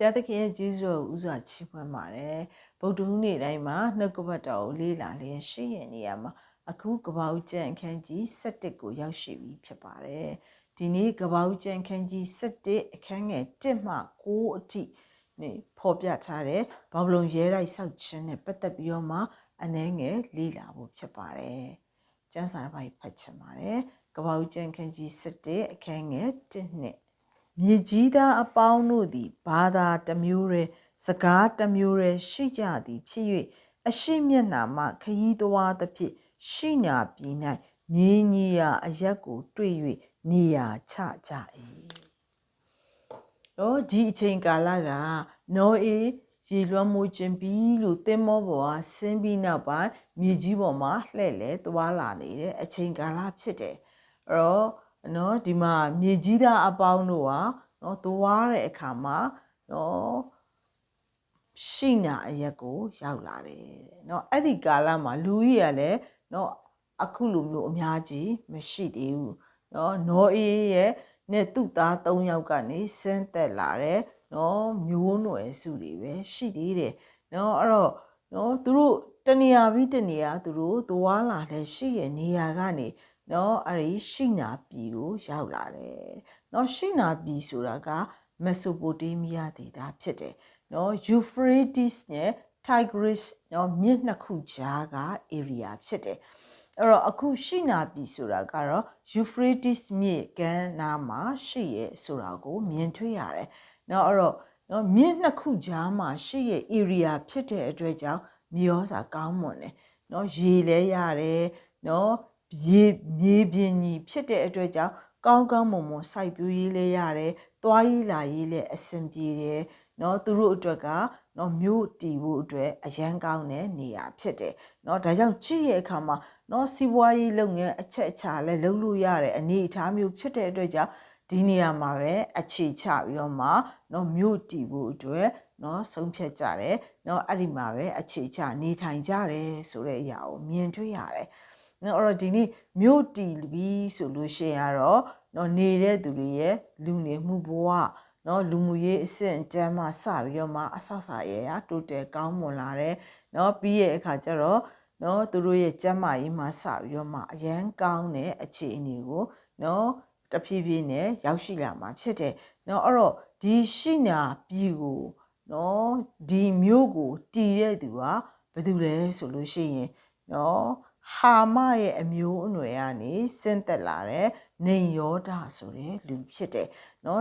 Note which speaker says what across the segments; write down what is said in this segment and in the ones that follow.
Speaker 1: ရားသခင်ရဲ့ကျေးဇူးကိုဥစွာချီးမွမ်းပါတယ်ဗုဒ္ဓဟူးနေ့တိုင်းမှာနှုတ်ကပတ်တော်ကိုလေ့လာလျက်ရှိရနေရမှာအခုကပ္ပဦးကျမ်းအခန်းကြီး7ကိုရောက်ရှိပြီဖြစ်ပါတယ်ဒီနေ့ကပ္ပဦးကျမ်းအခန်းကြီး7အခန်းငယ်1မှ9အထိနေဖော်ပြထားတဲ့ဘာဗလုန်ရဲတိုက်ဆောက်ခြင်းနဲ့ပတ်သက်ပြီးတော့မှအနည်းငယ်လေ့လာဖို့ဖြစ်ပါတယ်ကျမ်းစာတစ်ပိုက်ဖတ်ချင်ပါတယ်ကပ္ပဦးကျမ်းအခန်းကြီး7အခန်းငယ်1နဲ့မြေကြီးသားအပေါင်းတို့သည်ဘာသာတစ်မျိုးရဲစကားတစ်မျိုးရဲရှိကြသည်ဖြစ်၍အရှိမျက်နှာမှခရီးသွားသဖြင့်ရှိနာပြည်၌မြေညီရာအရက်ကိုတွေ့၍နေရာချကြ၏ဒီအချိန်ကာလကနောအေရေလွှမ်းမိုးခြင်းပြီးလို့သင်္ဘောပေါ်ဆင်းပြီးနောက်ပိုင်းမြေကြီးပေါ်မှာလှည့်လဲသွားလာနေတဲ့အချိန်ကာလဖြစ်တယ်အဲ့တော့ဒီမှာမြေကြီးသားအပေါင်းတို့ကသွားတဲ့အခါမှာရှိနာအရက်ကိုရောက်လာတယ်အဲ့ဒီကာလမှာလူကြီးကလည်းအခုလိုမျိုးအများကြီးမရှိသေးဘူးနောအေးရဲ့နဲ့သူ့သား3ယောက်ကနေဆင်းသက်လာတယ်မျိုးနွယ်စုတွေပဲရှိသေးတယ်အဲ့တော့သူတို့တနေရာပြီးတနေရာသူတို့သွားလာတဲ့ရှိရဲ့နေရာကနေအဲ့ဒီရှိနာပြည်ကိုရောက်လာတယ်ရှိနာပြည်ဆိုတာကမက်ဆိုပိုတေးမီးယားဒေသဖြစ်တယ်ယူဖရေးတီးစ်နဲ့တိုင်ဂရစ်မြစ်နှစ်ခုကြားက area ဖြစ်တယ်အဲ့တော့အခုရှိနာပြည်ဆိုတာကတော့ယူဖရေးတီးစ်မြစ်ကမ်းနားမှာရှိရဲဆိုတာကိုမြင်တွေ့ရတယ်အဲ့တော့မြစ်နှစ်ခုကြားမှာရှိရဲ့ area ဖြစ်တဲ့အတွက်ကြောင့်မြေဩဇာကောင်းမွန်တယ်ရေလဲရတယ်မြေပြင်ကြီးဖြစ်တဲ့အတွက်ကြောင့်ကောင်းကောင်းမွန်မွန်စိုက်ပျိုးရေးလဲရတယ်သွားရေးလာရေးလဲအဆင်ပြေတယ်သူတို့အတွက်ကမြို့တည်ဖို့အတွက်အရန်ကောင်းတဲ့နေရာဖြစ်တယ်ဒါကြောင့်ကြည့်ရတဲ့အခါမှာစီးပွားရေးလုပ်ငန်းအချက်အခြာလဲလုပ်လို့ရတဲ့အနေအထားမျိုးဖြစ်တဲ့အတွက်ကြောင့်ဒီနေရာမှာပဲအခြေချပြီးတော့မှမြို့တည်ဖို့အတွက်ဆုံးဖြတ်ကြတယ်အဲ့ဒီမှာပဲအခြေချနေထိုင်ကြတယ်ဆိုတဲ့အရာကိုမြင်တွေ့ရတယ်အဲ့တော့ဒီနေ့မြို့တည်ပြီးဆိုလို့ရှိရင်ကတော့နေတဲ့သူတွေရဲ့လူနေမှုဘဝလူမှုရေးအဆင့်အတန်းမှစပြီးတော့မှအဆအစာရဲတိုးတက်ကောင်းမွန်လာတယ်ပြီးရဲ့အခါကျတော့သူတို့ရဲ့ကျန်းမာရေးမှစပြီးတော့မှအရန်ကောင်းတဲ့အခြေအနေကိုတဖြည်းဖြည်းနဲ့ရောက်ရှိလာမှာဖြစ်တယ်အဲ့တော့ဒီရှိနာပြည်ကိုဒီမြို့ကိုတည်တဲ့သူကဘယ်သူလဲဆိုလို့ရှိရင်ဟာမရဲ့အမျိုးအနွယ်ကနေဆင်းသက်လာတဲ့နေယောဒဆိုတဲ့လူဖြစ်တယ်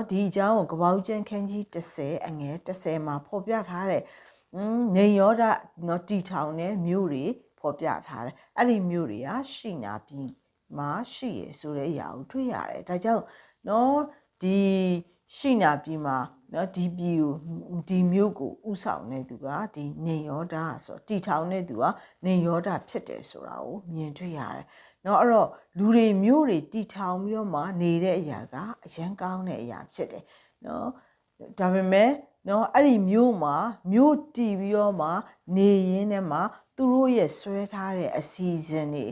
Speaker 1: ဒီအကြောင်းကိုကပ္ပဦးကျမ်းခန်းကြီး10အငယ်10မှာဖော်ပြထားတယ်နေယောဒတီထောင်တဲ့မြို့တွေဖော်ပြထားတယ်အဲ့ဒီမြို့တွေကရှိနာပြည်မှာရှိရဆိုတဲ့အရာကိုတွေ့ရတယ်ဒါကြောင့်ဒီရှိနာပြည်မှာဒီပြည်ကိုဒီမြို့ကိုဥဆောင်နေသူကဒီနေယောဒဆိုတီထောင်နေသူကနေယောဒဖြစ်တယ်ဆိုတာကိုမြင်တွေ့ရတယ်အဲ့တော့လူတွေမြို့တွေတီထောင်ပြီးတော့မှနေတဲ့အရာကအရန်ကောင်းတဲ့အရာဖြစ်တယ်ဒါပေမဲ့အဲ့ဒီမြို့မှာမြို့တည်ပြီးတော့မှနေရင်းနဲ့မှသူတို့ရဲ့ဆွဲထားတဲ့အစီအစဉ်တွေ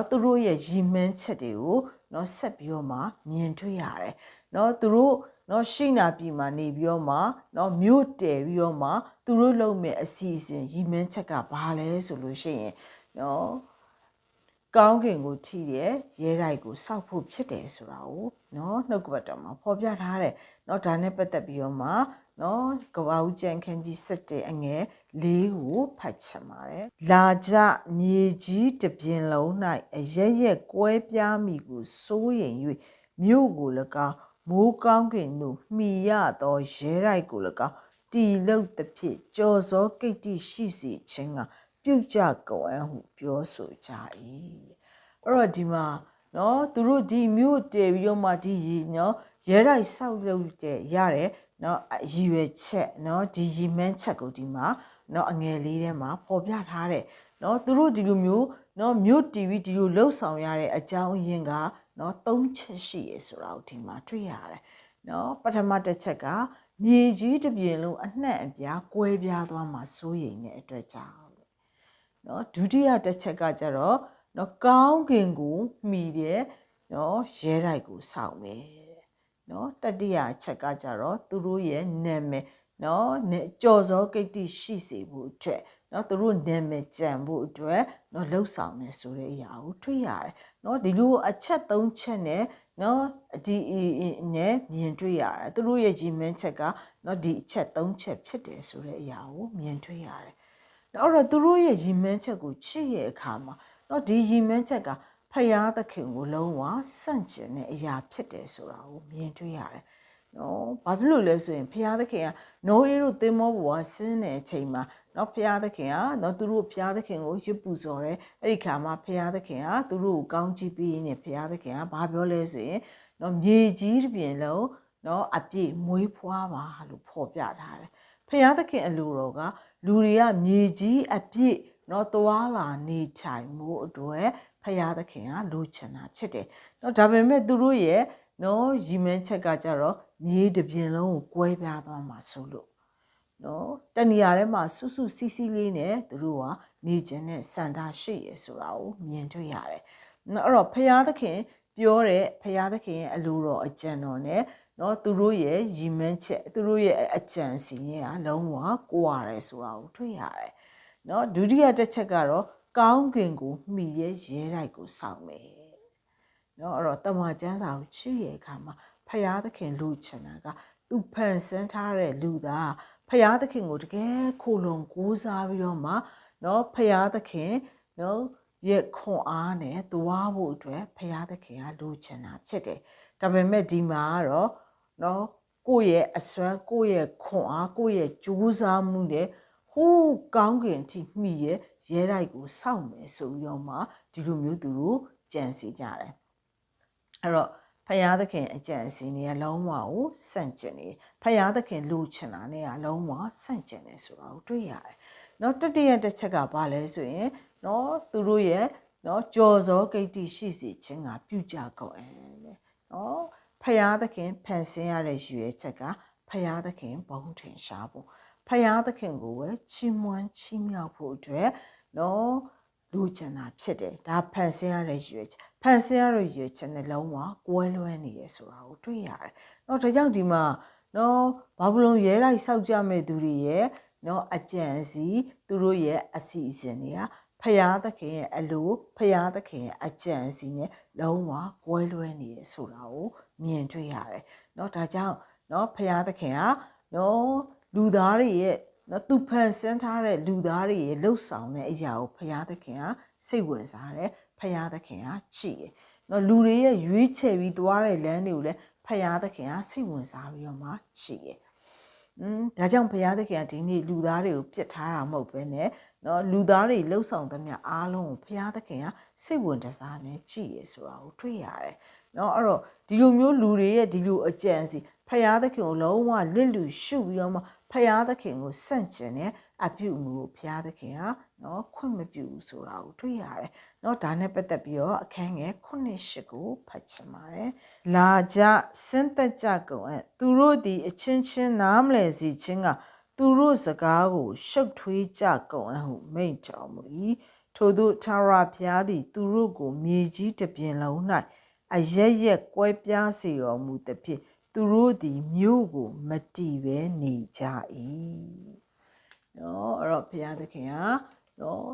Speaker 1: သူတို့ရဲ့ရည်မှန်းချက်တွေကိုဆက်ပြီးတော့မှမြင်တွေ့ရတယ်သူတို့ရှိနာပြည်မှာနေပြီးတော့မှမြို့တည်ပြီးတော့မှသူတို့လုပ်မဲ့အစီအစဉ်ရည်မှန်းချက်ကဘာလဲဆိုလို့ရှိရင်ကောင်းကင်ကိုထိတဲ့ရဲတိုက်ကိုစောက်ဖို့ဖြစ်တယ်ဆိုတာကိုနှုတ်ကပတ်တော်မှာဖော်ပြထားတယ်ဒါနဲ့ပတ်သက်ပြီးတော့မှကပ္ပဦးကျမ်းခန်းကြီး7အငယ်4ကိုဖတ်ချင်ပါတယ်လာကြမြေကြီးတစ်ပြင်လုံး၌အရရက်ကွဲပြားမိကိုစိုးရိမ်၍မြို့ကို၎င်းမိုးကောင်းကင်သို့မှီရသောရဲတိုက်ကို၎င်းတီလုတ်သဖြင့်ကြော်စောကိတ္တိရှိစေခြင်းကပြုတ်ကြကုန်အံ့ဟုပြောဆိုကြ၏အဲ့တော့ဒီမှာသူတို့ဒီမြို့တည်ပြီးတော့မှဒီရဲတိုက်ဆောက်လုပ်တဲ့ရတယ်ရည်ရွယ်ချက်ဒီရည်မှန်းချက်ကိုဒီမှာအငယ်လေးထဲမှာပေါ်ပြထားတယ်သူတို့ဒီလိုမျိုးမြို့တည်ပြီးဒီလိုလှုပ်ဆောင်ရတဲ့အကြောင်းအရင်းက3ချက်ရှိရဆိုတာကိုဒီမှာတွေ့ရတယ်ပထမတစ်ချက်ကမြေကြီးတစ်ပြင်လုံးအနှံ့အပြားကွဲပြားသွားမှာစိုးရိမ်တဲ့အတွက်ကြောင့်ဒုတိယတစ်ချက်ကကျတော့ကောင်းကင်ကိုမှီတဲ့ရဲတိုက်ကိုစောင့်မယ်တတိယချက်ကကျတော့သူတို့ရဲ့နာမည် နော်ကြော်စောကိတ္တိရှိစေဖို့အတွက်နော်သူတို့နာမည်ကြံဖို့အတွက်နော်လှုပ်ဆောင်နေဆိုတဲ့အရာကိုတွေ့ရတယ်နော်ဒီလိုအချက်၃ချက်နဲ့နော်ဒီနဲ့မြင်တွေ့ရတယ်သူတို့ရဲ့ရည်မှန်းချက်ကနော်ဒီအချက်၃ချက်ဖြစ်တယ်ဆိုတဲ့အရာကိုမြင်တွေ့ရတယ်နော်အဲ့တော့သူတို့ရဲ့ရည်မှန်းချက်ကိုချစ်ရဲ့အခါမှာနော်ဒီရည်မှန်းချက်ကဖယားသခင်ကိုလုံးဝစန့်ကျင်တဲ့အရာဖြစ်တယ်ဆိုတာကိုမြင်တွေ့ရတယ်နော်ဘာဖြစ်လို့လဲဆိုရင်ဖယားသခင်ကနိုးအေးတို့သင်္ဘောပေါ်ကဆင်းတဲ့အချိန်မှာနော်ဖယားသခင်ကနော်သူတို့ဖယားသခင်ကိုရွတ်ပူစော်တယ်အဲ့ဒီခါမှာဖယားသခင်ကသူတို့ကိုကောင်းချီးပေးနေဖယားသခင်ကဘာပြောလဲဆိုရင်နော်မြေကြီးတစ်ပြင်လုံးနော်အပြည့်မွေးဖွားပါလို့ဖော်ပြထားတယ်ဖယားသခင်အလိုတော်ကလူတွေကမြေကြီးအပြည့်နော်သွားလာနေထိုင်မှုအတွက်ဖယားသခင်ကလိုချင်တာဖြစ်တယ်နော်ဒါပေမဲ့သူတို့ရဲ့နော်ရည်မှန်းချက်ကကြတော့မြေတစ်ပြင်လုံးကိုကွဲပြားသွားမှာဆိုလို့နော်တဏှာထဲမှာစွစွစီးစီးလေးနဲ့သူတို့ကနေခြင်းနဲ့စန္ဒရှိရဆိုတာကိုမြင်တွေ့ရတယ်နော်အဲ့တော့ဖယားသခင်ပြောတဲ့ဖယားသခင်ရဲ့အလိုတော်အကြံတော်နဲ့နော်သူတို့ရဲ့ရည်မှန်းချက်သူတို့ရဲ့အကြံစီရဲ့အလုံးဝကိုးရတယ်ဆိုတာကိုတွေ့ရတယ်နော်ဒုတိယတစ်ချက်ကတော့ကောင်းကင်ကိုမှီရဲ့ရဲတိုက်ကိုစောင့်မယ်နော်အဲ့တော့တမန်ကျမ်းစာကိုချစ်ရဲ့အခါမှာဖယားသခင်လူချင်တာကသူဖန်ဆင်းထားတဲ့လူသားဖယားသခင်ကိုတကယ်ခိုလုံကိုးစားပြီးတော့မှနော်ဖယားသခင်နော်ရဲ့ခွန်အားနဲ့သွားဖို့အတွက်ဖယားသခင်ကလူချင်တာဖြစ်တယ်ဒါပေမဲ့ဒီမှာကတော့နော်ကိုယ့်ရဲ့အစွမ်းကိုယ့်ရဲ့ခွန်အားကိုယ့်ရဲ့ကြိုးစားမှုနဲ့ဟိုးကောင်းကင်ထိမှီရဲ့ရဲတိုက်ကိုစောင့်မယ်ဆိုပြီးတော့မှဒီလိုမျိုးသူတို့ကြံစီကြတယ်အဲ့တော့ဖယားသခင်အကြံစီနေရလုံးဝကိုစန့်ကျင်နေဖယားသခင်လူချင်တာနဲ့အလုံးဝစန့်ကျင်နေဆိုတာကိုတွေ့ရတယ်နော်တတိယတစ်ချက်ကဘာလဲဆိုရင်နော်သူတို့ရဲ့နော်ကြော်စောကိတ္တိရှိစေခြင်းကပြုကြကုန်တယ်နော်ဖယားသခင်ဖန်ဆင်းရတဲ့ရည်ရွယ်ချက်ကဖယားသခင်ဘုံထင်ရှားဖို့ဖယားသခင်ကိုပဲချီးမွမ်းချီးမြှောက်ဖို့အတွက်နော်လူချင်တာဖြစ်တယ်ဒါဖန်ဆင်းရတဲ့ရည်ရွယ်ချက်ဖန်ဆင်းရတဲ့ရည်ရွယ်ချက်နဲ့လုံးဝကွဲလွဲနေရဆိုတာကိုတွေ့ရတယ်နော်ဒါကြောင့်ဒီမှာနော်ဘာဘလုံရဲလိုက်စောက်ကြမဲ့သူတွေရဲ့နော်အကြံစီသူတို့ရဲ့အစီအစဉ်တွေကဖယားသခင်ရဲ့အလိုဖယားသခင်ရဲ့အကြံစီနဲ့လုံးဝကွဲလွဲနေရဆိုတာကိုမြင်တွေ့ရတယ်နော်ဒါကြောင့်နော်ဖယားသခင်ကနော်လူသားတွေရဲ့နော်သူဖန်ဆင်းထားတဲ့လူသားတွေရဲ့လှုပ်ဆောင်တဲ့အရာကိုဖယားသခင်ကစိတ်ဝင်စားတယ်ဖယားသခင်ကကြည့်တယ်နော်လူတွေရဲ့ရွေးချယ်ပြီးသွားတဲ့လမ်းတွေကိုလည်းဖယားသခင်ကစိတ်ဝင်စားပြီးတော့မှကြည့်တယ်ဒါကြောင့်ဘုရားသခင်ကဒီနေ့လူသားတွေကိုပြစ်ထားတာမဟုတ်ပဲနဲ့နော်လူသားတွေလှုပ်ဆောင်သမျှအားလုံးကိုဘုရားသခင်ကစိတ်ဝင်စားနဲ့ကြည့်ရဆိုတာကိုတွေ့ရတယ်နော်အဲ့တော့ဒီလိုမျိုးလူတွေရဲ့ဒီလိုအကြံစီဘုရားသခင်ကိုလုံးဝလစ်လူရှုပြီးတော့မှဘုရားသခင်ကိုစန့်ကျင်တဲ့အပြုအမူကိုဘုရားသခင်ကနော်ခွင့်မပြုဘူးဆိုတာကိုတွေ့ရတယ်နော်ဒါနဲ့ပတ်သက်ပြီးတော့အခန်းငယ်9-8ကိုဖတ်ချင်ပါတယ်လာကြဆင်းသက်ကြကုန်အံ့သူတို့သည်အချင်းချင်းနားမလည်စေခြင်းကသူတို့စကားကိုရှုပ်ထွေးကြကုန်အံ့ဟုမိန့်တော်မူ၏ထို့သောထာဝရဘုရားသည်သူတို့ကိုမြေကြီးတစ်ပြင်လုံး၌အရရက်ကွဲပြားစေတော်မူသဖြင့်သူတို့သည်မြို့ကိုမတည်ဘဲနေကြ၏နော်အဲ့တော့ဘုရားသခင်ကနော်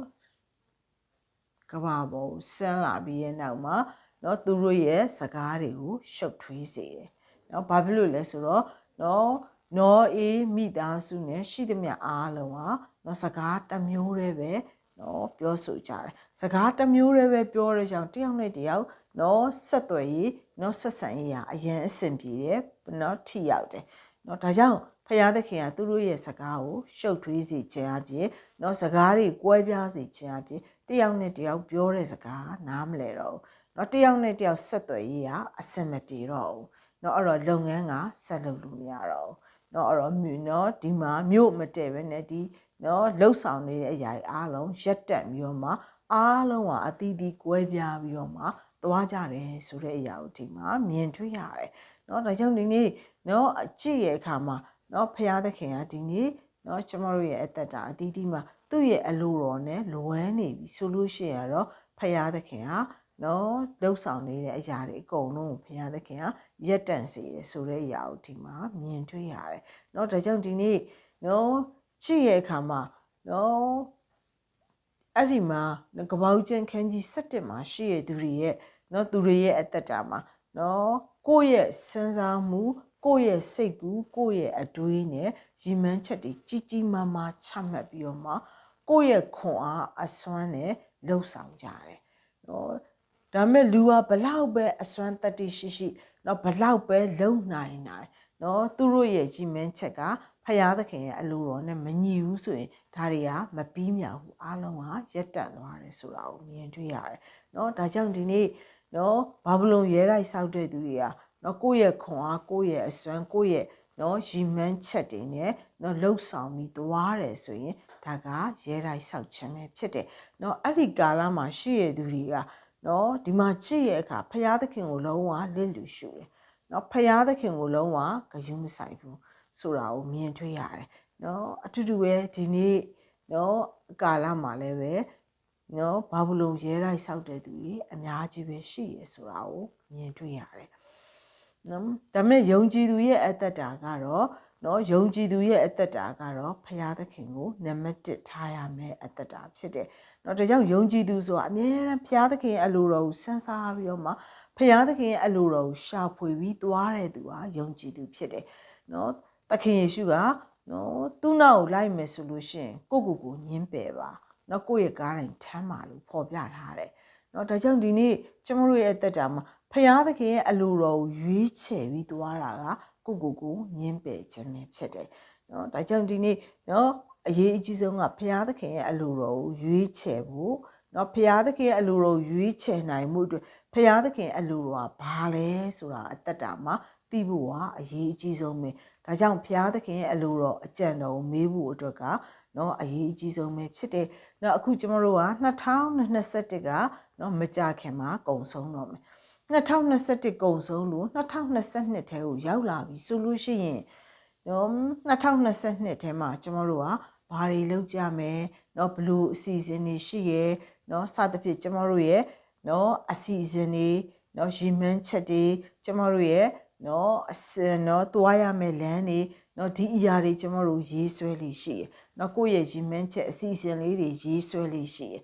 Speaker 1: ကဘာပေါ်ဆန်းလာပြီးရဲ့နောက်မှာနော်သူတို့ရဲ့စကားတွေကိုရှုပ်ထွေးစေတယ်နော်ဘာဖြစ်လို့လဲဆိုတော့နော်အေးမိသားစုနဲ့ရှိသမျှအားလုံးဟာနော်စကားတစ်မျိုးတည်းပဲနော်ပြောဆိုကြတယ်စကားတစ်မျိုးတည်းပဲပြောတဲ့ကြောင့်တယောက်နဲ့တယောက်နော်ဆက်သွယ်ရေးနော်ဆက်ဆံရေးအရင်အဆင်ပြေတယ်နော်ထိရောက်တယ်နော်ဒါကြောင့်ဖယားသခင်ကသူတို့ရဲ့စကားကိုရှုပ်ထွေးစေခြင်းအပြင်နော်စကားတွေကွဲပြားစေခြင်းအပြင်တယောက်နဲ့တယောက်ပြောတဲ့စကားနားမလဲတော့ဘူးနော်တယောက်နဲ့တယောက်ဆက်သွယ်ရေးအဆင်မပြေတော့ဘူးနော်အဲ့တော့လုပ်ငန်းကဆက်လုပ်လို့မရတော့ဘူးနော်အဲ့တော့နော်ဒီမှာမြို့မတည့်ပဲနဲ့ဒီနော်လှုပ်ဆောင်နေတဲ့အရာတွေအားလုံးရက်တက်ပြီးတော့မှအားလုံးကအသီးသီးကွဲပြားပြီးတော့မှသွားကြတယ်ဆိုတဲ့အရာကိုဒီမှာမြင်တွေ့ရတယ်နော်ဒါကြောင့်ဒီနေ့နော်ကြည့်ရတဲ့အခါမှာနော်ဖယားသခင်ကဒီနေ့နော်ကျမတို့ရဲ့အသက်တာအသီးသီးမှာသူ့ရဲ့အလိုတော်နဲ့လွယ်နေပြီဆိုလို့ရှိရင်တော့ဖယားသခင်က နော်လှုပ်ဆောင်နေတဲ့အရာတွေအကုန်လုံးကိုဘုရားသခင်ကရက်တန့်စေတယ်ဆိုတဲ့အရာကိုဒီမှာမြင်တွေ့ရတယ်နော်ဒါကြောင့်ဒီနေ့နော်ကြည့်ရတဲ့အခါမှာနော်အဲ့ဒီမှာကပ္ပဦးကျမ်းခန်းကြီး7မှာရှိရသူတွေရဲ့နော်သူတွေရဲ့အသက်တာမှာနော်ကိုယ့်ရဲ့စဉ်းစားမှုကိုယ့်ရဲ့စိတ်ကူးကိုယ့်ရဲ့အတွေးနဲ့ရည်မှန်းချက်တွေကြီးကြီးမားမားချမှတ်ပြီးတော့မှကိုယ့်ရဲ့ခွန်အားအစွမ်းနဲ့လှုပ်ဆောင်ကြတယ်နော်ဒါမဲ့လူကဘလောက်ပဲအစွမ်းတတ္တိရှိနော်ဘလောက်ပဲလုံနိုင်နော်သူတို့ရဲ့ကြီးမင်းချက်ကဖယားသခင်ရဲ့အလိုတော်နဲ့မညီဘူးဆိုရင်ဒါတွေကမပြီးမြောက်ဘူးအားလုံးကရက်တန့်သွားတယ်ဆိုတာကိုမြင်တွေ့ရတယ်နော်ဒါကြောင့်ဒီနေ့နော်ဘာဘလုံရဲတိုက်ဆောက်တဲ့သူတွေကနော်ကိုယ့်ရဲ့ခွန်အားကိုယ့်ရဲ့အစွမ်းကိုယ့်ရဲ့နော်ရီမန်းချက်တွေနဲ့နော်လှုပ်ဆောင်ပြီးသွားတယ်ဆိုရင်ဒါကရဲတိုက်ဆောက်ခြင်းပဲဖြစ်တယ်နော်အဲ့ဒီကာလမှာရှိရသူတွေကနော်ဒီမှာကြည့်ရအခါဖယားသခင်ကိုလုံးဝလစ်လူရှုတယ်နော်ဖယားသခင်ကိုလုံးဝဂရုမစိုက်ဘူးဆိုတာကိုမြင်တွေ့ရတယ်နော်အတူတူပဲဒီနေ့နော်ကာလမှာလည်းပဲနော်ဘာဘလုံရဲတိုက်ဆောက်တဲ့သူကြီးအများကြီးပဲရှိရဆိုတာကိုမြင်တွေ့ရတယ်နော်ဒါပေမဲ့ယုံကြည်သူရဲ့အသက်တာကတော့နော်ယုံကြည်သူရဲ့အသက်တာကတော့ဖယားသခင်ကိုနံပါတ်1ထားရမယ်အသက်တာဖြစ်တယ်နော်ဒါကြောင့်ယုံကြည်သူဆိုတာအမြဲတမ်းဖယားသခင်ရဲ့အလိုတော်ကိုစမ်းစားပြီးတော့မှဖယားသခင်ရဲ့အလိုတော်ကိုရှာဖွေပြီးသွားတဲ့သူဟာယုံကြည်သူဖြစ်တယ်နော်သခင်ယေရှုကနော်သူ့နောက်ကိုလိုက်မယ်ဆိုလို့ရှိရင်ကိုညင်းပယ်ပါနော်ကိုယ့်ရဲ့ကားတိုင်းထမ်းပါလို့ဖော်ပြထားတယ်နော်ဒါကြောင့်ဒီနေ့ကျမတို့ရဲ့အသက်တာမှာဖယားသခင်ရဲ့အလိုတော်ကိုရွေးချယ်ပြီးသွားတာကကိုညင်းပယ်ခြင်းပဲဖြစ်တယ်နော်ဒါကြောင့်ဒီနေ့နော်အရေးအကြီးဆုံးကဖယားသခင်ရဲ့အလိုတော်ကိုရွေးချယ်ဖို့နော်ဖယားသခင်ရဲ့အလိုတော်ကိုရွေးချယ်နိုင်မှုအတွက်ဖယားသခင်အလိုတော်ကဘာလဲဆိုတာအသက်တာမှာသိဖို့ကအရေးအကြီးဆုံးပဲဒါကြောင့်ဖယားသခင်ရဲ့အလိုတော်အကြံတော်ကိုမေးဖို့အတွက်ကနော်အရေးအကြီးဆုံးပဲဖြစ်တယ်။နော်အခုကျမတို့က2021ကနော်မကြခင်မှာကုံဆုံးတော့မယ်။2021ကုံဆုံးလို့2022ထဲကိုရောက်လာပြီဆိုလို့ရှိရင်နော်2022ထဲမှာကျမတို့ကဘာတွေလုပ်ကြမယ်နော်ဘလို့အစီအစဉ်တွေရှိရဲနော်စသဖြင့်ကျမတို့ရဲ့နော်အစီအစဉ်တွေနော်ရည်မှန်းချက်တွေကျမတို့ရဲ့နော်နော်သွားရမယ်လမ်းတွေနော်ဒီအရာတွေကျမတို့ရေးဆွဲလေးရှိရနော်ကိုယ့်ရဲ့ရည်မှန်းချက်အစီအစဉ်လေးတွေရေးဆွဲလေးရှိရ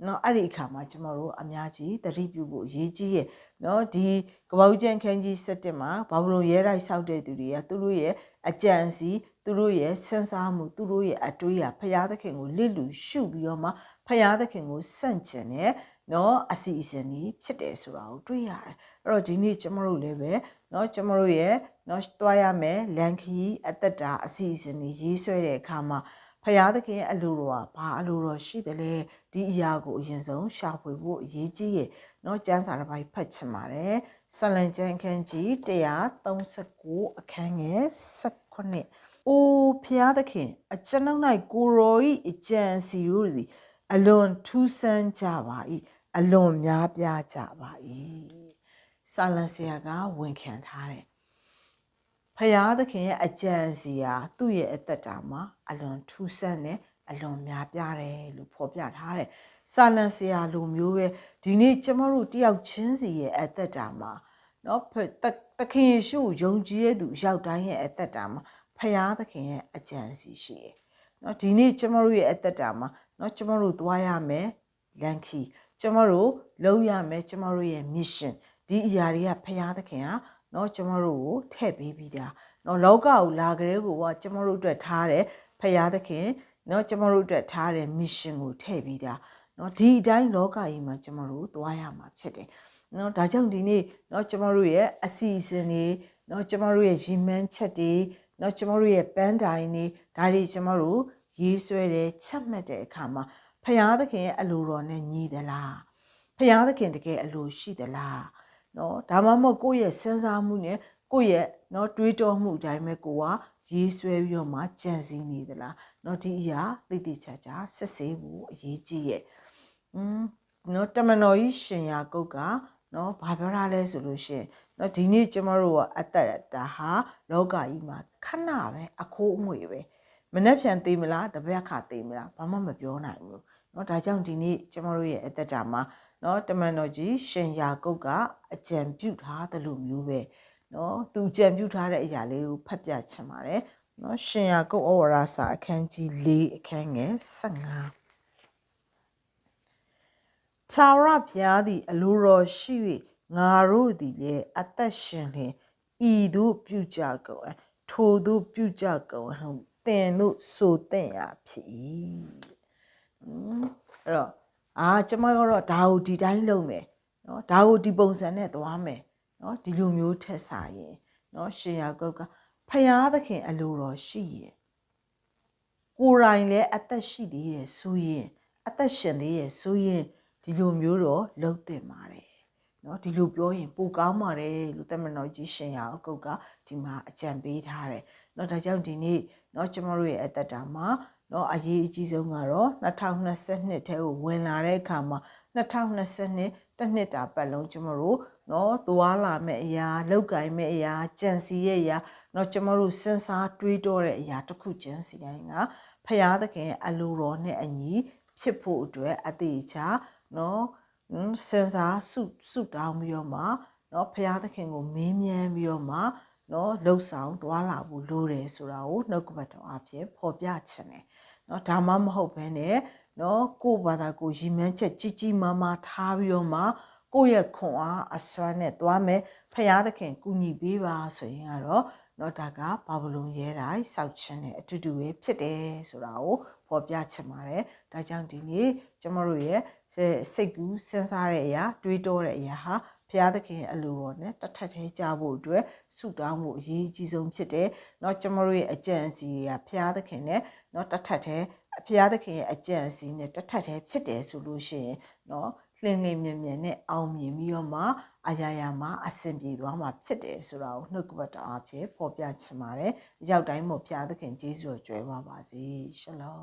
Speaker 1: နော်အဲ့ဒီအခါမှာကျမတို့အများကြီးသတိပြုဖို့ရေးကြီးရနော်ဒီကပ္ပဦးကျမ်းခန်းကြီး7မှာဘာဘလုံရဲတိုက်ဆောက်တဲ့သူတွေကသူတို့ရဲ့အကြံစီသူတို့ရဲ့စဉ်းစားမှုသူတို့ရဲ့အတွေးအဖယားသခင်ကိုလစ်လူရှုပြီးတော့မှဖယားသခင်ကိုစန့်ကျင်တဲ့နော်အစီအစဉ်ကြီးဖြစ်တယ်ဆိုတာကိုတွေ့ရတယ်အဲ့တော့ဒီနေ့ကျမတို့လည်းပဲနော်ကျမတို့ရဲ့နော်သွားရမယ်လန်ခီအသက်တာအစီအစဉ်ကြီးရေးဆွဲတဲ့အခါမှာဖယားသခင်အလိုတော်ကဘာအလိုတော်ရှိတယ်လဲဒီအရာကိုအရင်ဆုံးရှာဖွေဖို့အရေးကြီးရဲ့နော်ကျမ်းစာတစ်ပိုက်ဖတ်ချင်ပါတယ်ဆလန်ကျမ်းခန်းကြီး139အခန်းငယ်18အိုဖျားသခင်အကျွန်ုပ်၌ကိုရောဤအကြံစီတို့သည်အလွန်ထူးဆန်းကြပါ၏အလွန်များပြားကြပါ၏ဆာလန်ဆရာကဝန်ခံထားတယ်ဖျားသခင်ရဲ့အကြံစီဟာသူ့ရဲ့အသက်တာမှာအလွန်ထူးဆန်းတဲ့အလွန်များပြားတယ်လို့ဖော်ပြထားတယ်ဆာလန်ဆရာလိုမျိုးပဲဒီနေ့ကျမတို့တယောက်ချင်းစီရဲ့အသက်တာမှာနော်သခင်ယေရှုယုံကြည်တဲ့သူရောက်တိုင်းရဲ့အသက်တာမှာဖယားသခင်ရဲ့အကြံစီရှိတယ်။နော်ဒီနေ့ကျမတို့ရဲ့အသက်တာမှာနော်ကျမတို့သွားရမယ်လန်ခီကျမတို့လုပ်ရမယ်ကျမတို့ရဲ့ mission ဒီအရာတွေကဖယားသခင်ကနော်ကျမတို့ကိုထည့်ပေးပြီးသားနော်လောကကိုလာကြတဲ့ကိုကကျမတို့အတွက်ထားတယ်ဖယားသခင်နော်ကျမတို့အတွက်ထားတဲ့ mission ကိုထည့်ပြီးသားနော်ဒီအတိုင်းလောကကြီးမှာကျမတို့သွားရမှာဖြစ်တယ်နော်ဒါကြောင့်ဒီနေ့နော်ကျမတို့ရဲ့အစီအစဉ်တွေနော်ကျမတို့ရဲ့ရည်မှန်းချက်တွေနော်ကျမတို့ရဲ့ပန်းတိုင်တွေဒါတွေကျမတို့ရေးဆွဲတယ်ချက်မှတ်တဲ့အခါမှာဖယားသခင်ရဲ့အလိုတော်နဲ့ညီသလားဖယားသခင်တကယ်အလိုရှိသလားနော်ဒါမှမဟုတ်ကိုယ့်ရဲ့စဉ်းစားမှုနဲ့ကိုယ့်ရဲ့နော်တွေးတောမှုအတိုင်းပဲကိုကရေးဆွဲပြီးတော့မှကြံစည်နေသလားနော်ဒီအရာသိသိချာချာစစ်ဆေးဖို့အရေးကြီးရဲ့နော်တမန်တော်ကြီးရှင်ယာကုတ်ကနော်ဘာပြောရလဲဆိုလို့ရှိရင်နော်ဒီနေ့ကျမတို့ကအသက်တာဟာလောကကြီးမှာခဏပဲအခိုးအငွေပဲမနှက်ဖြန်သေးမလားတပတ်ခါသေးမလားဘာမှမပြောနိုင်ဘူးနော်ဒါကြောင့်ဒီနေ့ကျမတို့ရဲ့အသက်တာမှာ နော်တမန်တော်ကြီးရှင်ယာကုပ်ကအကြံပြုထားတယ်လို့မျိုးပဲနော်သူကြံပြုထားတဲ့အရာလေးကိုဖတ်ပြချင်ပါတယ်နော်ရှင်ယာကုပ်ဩဝါဒစာအခန်းကြီး4အခန်းငယ်15သာရဘုရားသည်အလိုတော်ရှိ၍ငါတို့သည်လည်းအသက်ရှင်လျင်ဤသို့ပြုကြကုန်ထိုသို့ပြုကြကုန်ဟုသင်တို့ဆိုသင့်ရာဖြစ်၏အဲ့တော့ကျမကတော့ဒါကိုဒီတိုင်းလုပ်မယ်နော်ဒါကိုဒီပုံစံနဲ့သွားမယ်နော်ဒီလိုမျိုးထက်စာရင်နော်ရှင်ယာကုပ်ကဖယားသခင်အလိုတော်ရှိရင်ကိုယ်တိုင်လည်းအသက်ရှိသေးတယ်ဆိုရင်အသက်ရှင်သေးတယ်ဆိုရင်ဒီလိုမျိုးတော့လုပ်သင့်ပါတယ်နော်ဒီလိုပြောရင်ပိုကောင်းပါတယ်လို့တမန်တော်ကြီးရှင်ယာကုပ်ကဒီမှာအကြံပေးထားတယ်နော်ဒါကြောင့်ဒီနေ့နော်ကျမတို့ရဲ့အသက်တာမှာနော်အရေးအကြီးဆုံးကတော့2022ထဲကိုဝင်လာတဲ့အခါမှာ2022တစ်နှစ်တာပတ်လုံးကျမတို့နော်သွားလာမဲ့အရာလောက်ကိုင်းမဲ့အရာကြံစီရဲ့အရာနော်ကျမတို့စဉ်းစားတွေးတောတဲ့အရာတစ်ခုချင်းစီတိုင်းကဖယားသခင်ရဲ့အလိုတော်နဲ့အညီဖြစ်ဖို့အတွက်အသေးချာနော်စဉ်းစားစုတောင်းပြီးတော့မှနော်ဖယားသခင်ကိုမင်းမြန်းပြီးတော့မှနော်လှုပ်ဆောင်သွားလာဖို့လိုတယ်ဆိုတာကိုနှုတ်ကပတ်တော်အဖြစ်ဖော်ပြချင်တယ်နော်ဒါမှမဟုတ်ဘဲနဲ့နော်ကိုယ့်ဘာသာကိုရည်မှန်းချက်ကြီးကြီးမားမားထားပြီးတော့မှကိုယ့်ရဲ့ခွန်အားအစွမ်းနဲ့သွားမယ်ဖယားသခင်ကူညီပေးပါဆိုရင်ကတော့နော်ဒါကဘာဘလုံရဲတိုင်းစောက်ချင်းနဲ့အတူတူပဲဖြစ်တယ်ဆိုတာကိုဖော်ပြချင်ပါတယ်ဒါကြောင့်ဒီနေ့ကျမတို့ရဲ့စိတ်ကူးစဉ်းစားတဲ့အရာတွေးတောတဲ့အရာဟာဖယားသခင်အလိုတော်နဲ့တထက်ထဲကြဖို့အတွက်ဆုတောင်းဖို့အရေးကြီးဆုံးဖြစ်တယ်။เนาะကျမတို့ရဲ့အကြံအစီကဖယားသခင်နဲ့เนาะတထက်ထဲဖယားသခင်ရဲ့အကြံအစီနဲ့တထက်ထဲဖြစ်တယ်ဆိုလို့ရှိရင်เนาะလင်းလင်းမြန်မြန်နဲ့အောင်မြင်ပြီးတော့မှအရာရာမှာအဆင်ပြေသွားမှာဖြစ်တယ်ဆိုတာကိုနှုတ်ကပတ်တော်အဖြစ်ဖော်ပြချင်ပါတယ်။ရောက်တိုင်းမို့ဖယားသခင်ကျေးဇူးတော်ကြွယ်ဝပါစေ။ရှလော